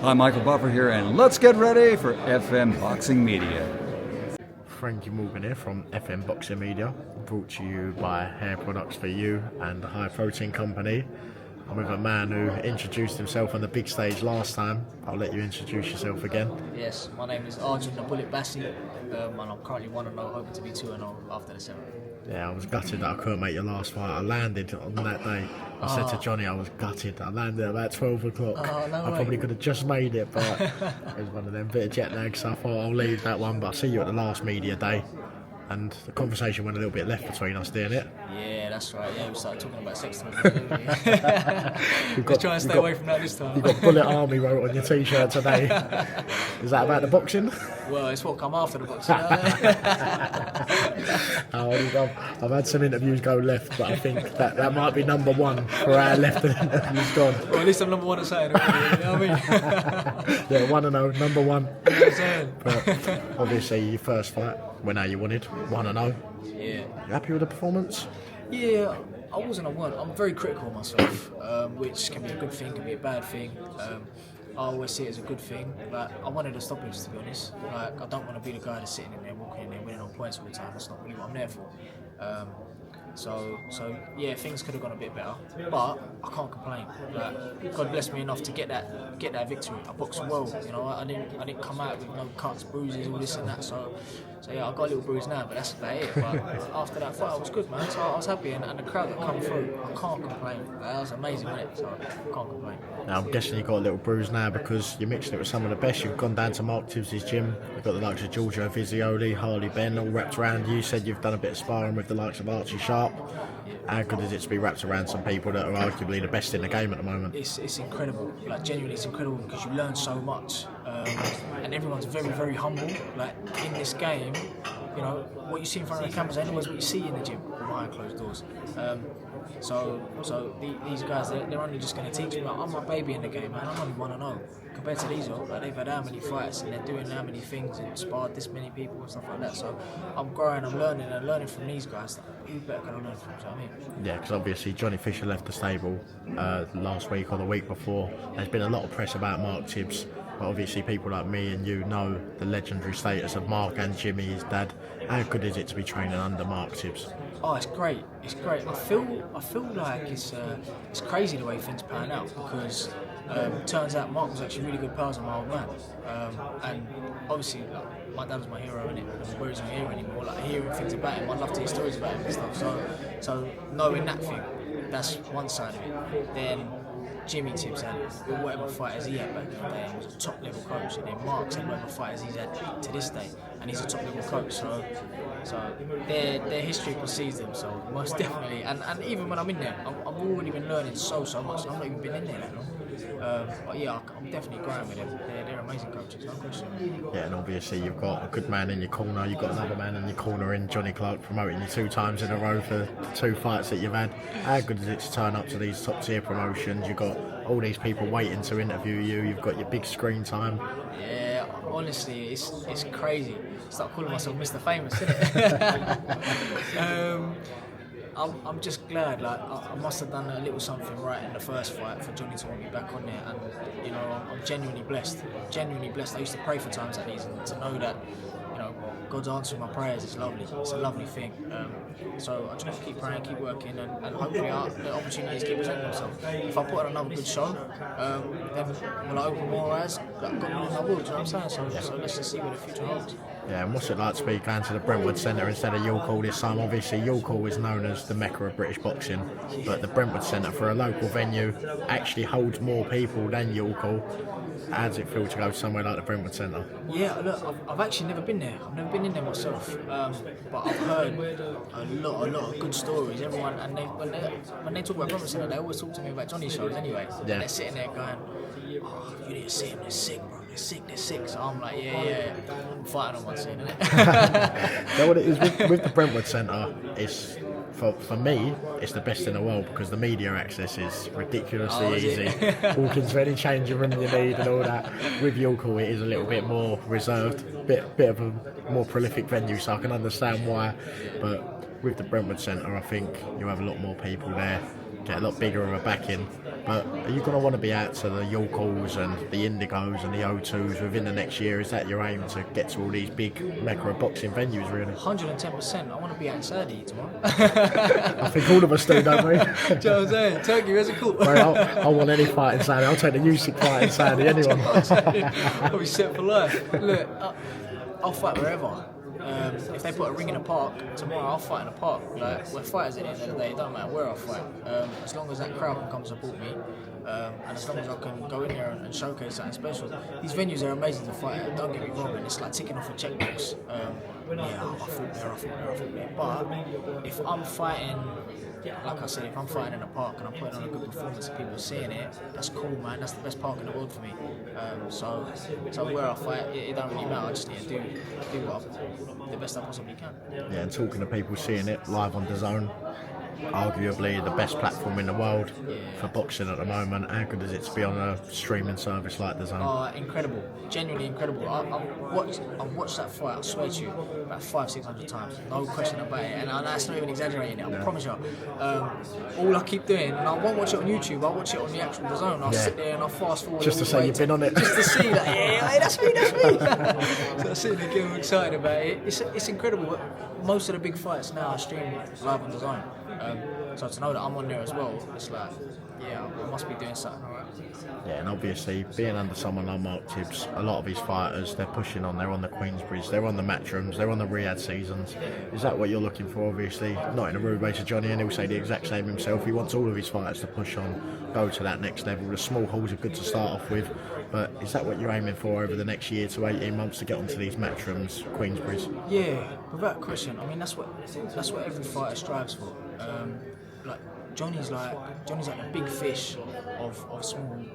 I'm Michael Buffer here, and let's get ready for FM Boxing Media. Frankie Morgan here from FM Boxing Media, brought to you by Hair Products for You and the High Protein Company. I'm with a man who introduced himself on the big stage last time. I'll let you introduce yourself again. Yes, my name is Arjon Basi, and I'm currently 1-0, hoping to be 2-0 after the 7th. Yeah, I was gutted that I couldn't make your last fight. I landed on that day. I said to Johnny I was gutted. I landed at about 12 o'clock. I probably could have just made it, but it was one of them, bit of jet lag, so I thought I'll leave that one. But I'll see you at the last media day. And the conversation went a little bit left between us, didn't it? Yeah, that's right. Yeah, we started talking about sex. Just trying to stay away from that this time. You got Bullet Army wrote on your t-shirt today. Is that about the boxing? Well, it's what come after the boxing. I've had some interviews go left, but I think that might be number one for our left interviews gone. Well, at least I'm number one at saying it. You know what I mean? Yeah, 1-0, number one. You know what I'm saying? But obviously, your first fight went how you wanted, 1-0. Yeah. You happy with the performance? Yeah, I wasn't. I'm very critical of myself, which can be a good thing, can be a bad thing. I always see it as a good thing. Like, I wanted a stoppage, to be honest. Like, I don't want to be the guy that's sitting in there, walking in there, winning on points all the time. That's not really what I'm there for. So yeah, things could have gone a bit better, but I can't complain. Like, God blessed me enough to get that victory. I boxed well, you know. I didn't come out with no cuts, bruises, all this and that. So yeah, I got a little bruise now, but that's about it. But after that fight, I was good, man. So I was happy, and the crowd that come through, I can't complain. That was amazing, wasn't it? So I can't complain. Now, I'm guessing you got a little bruise now because you're mixing it with some of the best. You've gone down to Mark Tibbs' gym. You've got the likes of Giorgio Vizioli, Harley Ben, all wrapped around you. Said you've done a bit of sparring with the likes of Archie Sharp. How good is it to be wrapped around some people that are arguably the best in the game at the moment? It's incredible. Like, genuinely, it's incredible because you learn so much, and everyone's very, very humble. Like, in this game, you know, what you see in front of the cameras ain't always what you see in the gym behind closed doors. So these guys, they're only just going to teach me. Like, I'm a baby in the game, man. I'm only 1-0 compared to these all. Like, they've had how many fights and they're doing how many things and sparred this many people and stuff like that. So I'm growing, I'm learning from these guys. Who better can I learn from? You know what I mean? Yeah, because obviously Johnny Fisher left the stable last week or the week before. There's been a lot of press about Mark Tibbs, but obviously people like me and you know the legendary status of Mark and Jimmy, his dad. How good is it to be training under Mark Tibbs? Oh, it's great. It's great. I feel like it's crazy the way things pan out because it turns out Mark was actually really good pals with my old man, and obviously my dad was my hero, innit? Where he's not here anymore. Like, hearing things about him, I'd love to hear stories about him and stuff. So knowing that thing, that's one side of it. Then Jimmy Tibbs had whatever fighters he had back in the day and was a top level coach, and then Mark's had whatever fighters he's had to this day, and he's a top level coach. So their history precedes them. So most definitely, and even when I'm in there, I've already been learning so much. I've not even been in there that long. But yeah, I'm definitely growing with them. They're amazing coaches, no question. Yeah, and obviously you've got a good man in your corner. You've got another man in your corner in Johnny Clark, promoting you 2 times in a row for the 2 fights that you've had. How good is it to turn up to these top tier promotions? You've got all these people waiting to interview you. You've got your big screen time. Yeah, honestly, it's crazy. Start calling myself Mr. Famous, innit? I'm just glad. Like, I must have done a little something right in the first fight for Johnny to want me back on there, and you know, I'm genuinely blessed. Genuinely blessed. I used to pray for times like these, and to know that, you know, God's answering my prayers is lovely. It's a lovely thing. So I just have to keep praying, keep working, and hopefully the opportunities keep presenting themselves. If I put on another good show, then will I open more eyes? God willing, I will. Do you know what I'm saying? So let's just see what the future holds. Yeah, and what's it like to be going to the Brentwood Centre instead of York Hall this time? Obviously, York Hall is known as the Mecca of British boxing, but the Brentwood Centre, for a local venue, actually holds more people than York Hall. How does it feel to go somewhere like the Brentwood Centre? Yeah, look, I've actually never been there. I've never been in there myself, but I've heard a lot of good stories. Everyone, and when they talk about Brentwood Centre, they always talk to me about Johnny's shows anyway. Yeah. And they're sitting there going, "Oh, you need to see them. They're sick, bro. They're sick." So I'm like, yeah. I'm fighting on one scene, innit? So what it is with the Brentwood Centre, it's for me, it's the best in the world because the media access is ridiculously easy. Walk into any changing room you need and all that. With York Hall, it is a little bit more reserved, bit of a more prolific venue, so I can understand why. But with the Brentwood Centre, I think you have a lot more people there. get a lot bigger of a backing. But are you going to want to be out to the York Halls and the Indigos and the O2s within the next year? Is that your aim, to get to all these big mecca boxing venues, really? 110%. I want to be out in Saudi tomorrow. I think all of us do, don't we? Do you know what I'm saying? Turkey, where's it cool? Mate, I want any fight in Saudi. I'll take the Usyk fight in Saudi, anyone. I'll be set for life. Look, I'll fight wherever. If they put a ring in a park tomorrow, I'll fight in a park. Like, we're fighters at the end of the day. It don't matter where I fight. As long as that crowd can come support me, and as long as I can go in there and showcase something special. These venues are amazing to fight at. Don't get me wrong, and it's like ticking off a checkbox. I fought there. But if I'm fighting, like I said, if I'm fighting in a park and I'm putting on a good performance and people are seeing it, that's cool, man. That's the best park in the world for me. So where I fight, it don't really matter. I just need to do the best I possibly can. Yeah, and talking to people seeing it live on DAZN, arguably the best platform in the world for boxing at the moment. How good is it to be on a streaming service like DAZN? Incredible, genuinely incredible. I've watched that fight, I swear to you, about 500-600 times, no question about it, and that's not even exaggerating it, I promise you. All I keep doing, and I won't watch it on YouTube, I'll watch it on the actual DAZN. I'll sit there and I'll fast forward just to say you've been on it, just to see that, hey, that's me. So I'm sitting there getting excited about it. It's incredible. Most of the big fights now are streamed live on DAZN. So to know that I'm on there as well, it's like, yeah, I must be doing something alright. Yeah, and obviously being under someone like Mark TIBBS, a lot of his fighters, they're pushing on. They're on the Queensbridge, they're on the Matchrooms, they're on the Riyadh seasons. Is that what you're looking for? Obviously, not in a rude way to Johnny, and he'll say the exact same himself. He wants all of his fighters to push on, go to that next level. The small halls are good to start off with, but is that what you're aiming for over the next year to 18 months to get onto these Matchrooms, Queensbridge? Yeah, without question. I mean, that's what every fighter strives for. Like Johnny's like the big fish of small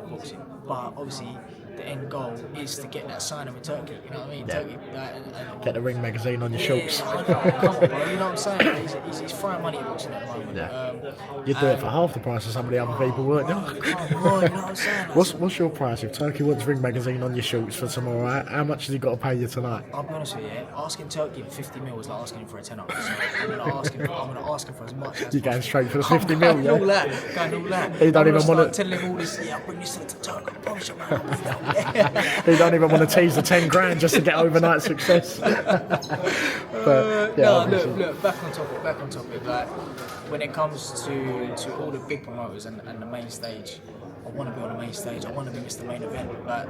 boxing, but obviously the end goal is to get that signing with Turkey. You know what I mean? Yeah. Turkey, and get the Ring magazine on your shorts. Come on, bro. You know what I'm saying? He's throwing money at boxing at the moment. Yeah. You'd do it for half the price of some of the other people, wouldn't you? Come on, you know what I'm saying? What's your price if Turkey wants Ring magazine on your shorts for tomorrow? How much has he got to pay you tonight? I'll be honest with you, asking Turkey for 50 mil is like asking him for a tenner. So I'm gonna ask him for as much as you're going straight for the possible. 50 mil, yeah? Going all that. He don't even want to telling him all this. Yeah, I'll bring this to Turkey. I promise you, man. I'll bring that. He don't even want to tease the 10 grand just to get overnight success. But yeah, look, back on topic. Like, when it comes to all the big promoters and the main stage, I want to be on the main stage. I want to be Mr. Main Event. Like,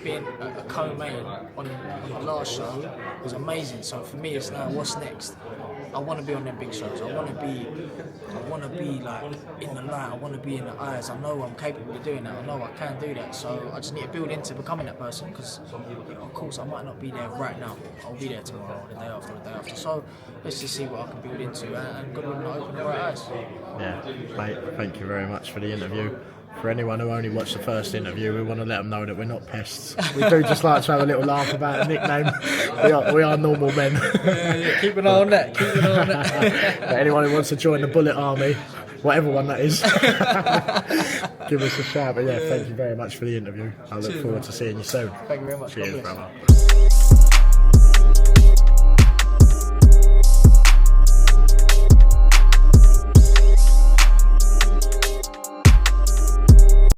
being a co-main on the last show was amazing. So for me, it's now what's next. I want to be on them big shows. I want to be like in the light. I want to be in the eyes. I know I'm capable of doing that. I know I can do that. So I just need to build into becoming that person. Because of course I might not be there right now. I'll be there tomorrow, or the day after. So let's just see what I can build into, and God willing, I open the right eyes. Yeah, mate. Thank you very much for the interview. For anyone who only watched the first interview, we want to let them know that we're not pests. We do just like to have a little laugh about a nickname. We are normal men. Yeah, keep an eye on that. But anyone who wants to join the Bullet Army, whatever one that is, give us a shout. But yeah, thank you very much for the interview. I look forward to seeing you soon. Thank you very much. Cheers, brother.